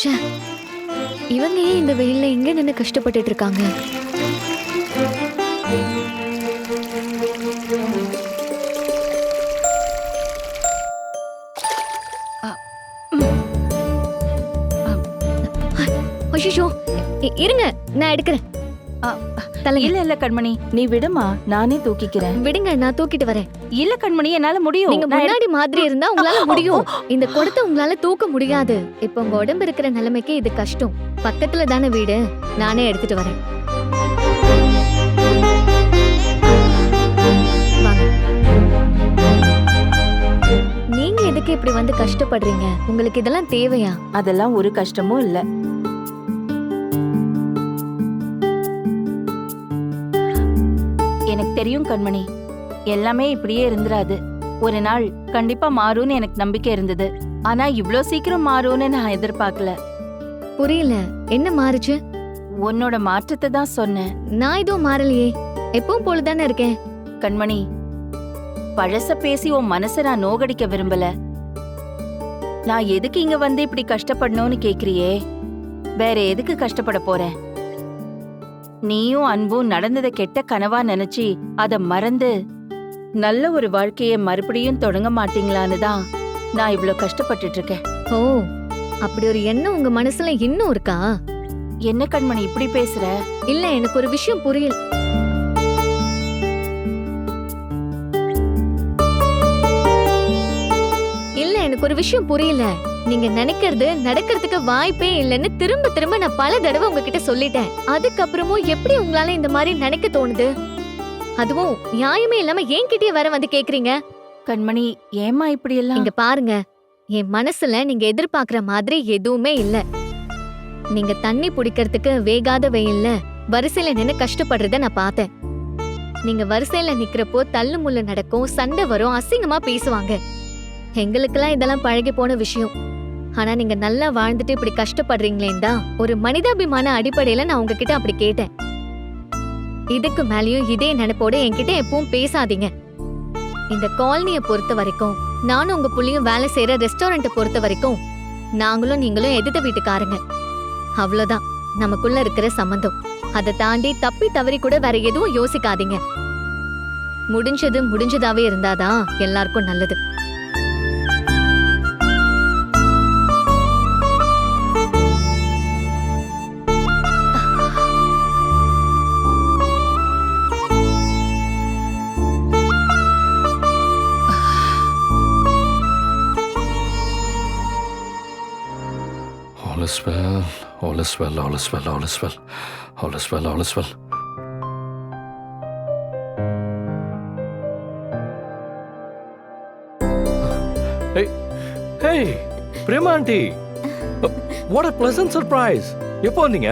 ச்சே, இவங்க ஏன் இந்த வெயில்ல இங்க நின்னு கஷ்டப்பட்டுட்டு இருக்காங்க? ஐயோ, இருங்க, நான் எடுக்கிறேன். தலைங்க. இல்ல இல்ல கண்மணி, நீ விடுமா, நானே தூக்கிக்கிறேன். விடுங்க, நான் தூக்கிட்டு வரேன். இல்ல கண்மணி, என்னால முடியும். நீங்க முன்னாடி மாதிரி இருந்தா உங்களால முடியும். இந்த குடத்தை உங்களால தூக்க முடியாது. இப்ப உங்க உடம்பு இருக்கிற நிலைமைக்கு இது கஷ்டம். பக்கத்துல தானே வீடு, நானே எடுத்துட்டு வரேன். வாங்க. நீங்க எதுக்கு இப்படி வந்து கஷ்டப்படுறீங்க? உங்களுக்கு இதெல்லாம் தேவையா? அதெல்லாம் ஒரு கஷ்டமும் இல்ல. எனக்கு தெரியும் கண்மணி, எல்லாமே இப்படியே இருந்துராது. ஒரு நாள் கண்டிப்பா மாறும்னு எனக்கு நம்பிக்கை இருந்தது. ஆனா இவ்ளோ சீக்கிரம் மாறும்னு நான் எதிர்பார்க்கல. புரியல, என்ன மாறுச்சு? உன்னோட மாற்றத்தை தான் சொன்னேன். நான் எதுவும் மாறலையே, எப்பவும் போலதானே இருக்கேன். கண்மணி, பழச பேசி உன் மனசை நான் நோகடிக்க விரும்பல. நான் எதுக்கு இங்க வந்து இப்படி கஷ்டப்படணும்னு கேக்குறியே, வேற எதுக்கு கஷ்டப்பட போறேன்? நீயும் அன்பும் நடந்ததை கெட்ட கனவா நினைச்சு அத மறந்து நல்ல ஒரு வாழ்க்கைய மறுபடியும் தொடங்க மாட்டீங்களான்னு தான் நான் இவ்ளோ கஷ்டப்பட்டுட்டு இருக்கேன். ஓ, அப்படி ஒரு எண்ணம் உங்க மனசுல இன்னும் இருக்கா? என்ன கண்மணி இப்படி பேசுற? இல்ல, எனக்கு ஒரு விஷயம் புரியல. இல்ல, எனக்கு ஒரு விஷயம் புரியல. நீங்க நினைக்கிறது நடக்கிறதுக்கு வாய்ப்பே இல்லைன்னு திரும்ப திரும்ப நான் பல தடவை உங்ககிட்ட சொல்லிட்டேன். அதுக்கப்புறமும் எப்படி உங்களால இந்த மாதிரி நினைக்க தோணுது? அதுவும் நியாயமே இல்லாம என்கிட்டயே வர வந்து கேக்குறீங்க. கண்மணி, ஏமா இப்படி எல்லாம்? இங்க பாருங்க, என் மனசுல நீங்க எதிர்பார்க்கிற மாதிரி எதுவுமே இல்ல. நீங்க தண்ணி பிடிக்கிறதுக்கு வேகாத வெயில்ல வரிசையில நின்னு கஷ்டப்படுறத நான் பார்த்தேன். நீங்க வரிசையில நிக்கிறப்போ தள்ளு முள்ளு நடக்கும், சண்டை வரும், அசிங்கமா பேசுவாங்க. எங்களுக்கெல்லாம் இதெல்லாம் பழகி போன விஷயம். ஆனா நீங்க நல்லா வாழ்ந்துட்டு இப்படி கஷ்டப்படுறீங்களேன்னு தான் ஒரு மனிதாபிமான அடிப்படையில நான் உங்ககிட்ட அப்படி கேட்டேன். இதுக்கு மேலயும் இதே நினைப்போட என்கிட்ட எப்பவும் பேசாதீங்க. இந்த காலனிய பொறுத்த வரைக்கும், நானும் உங்க புள்ளியும் வேலை செய்யற ரெஸ்டாரண்ட்டை பொறுத்த வரைக்கும், நாங்களும் நீங்களும் எதிர்த்த வீட்டுக்காரங்க. அவ்வளவுதான் நமக்குள்ள இருக்கிற சம்பந்தம். அதை தாண்டி தப்பி தவறி கூட வேற எதுவும் யோசிக்காதீங்க. முடிஞ்சது முடிஞ்சதாவே இருந்தாதான் எல்லாருக்கும் நல்லது. All is well, all is well, all is well, all is well, all is well, all is well. Hey, hey, Prema aunty, what a pleasant surprise. எப்போ வந்தீங்க?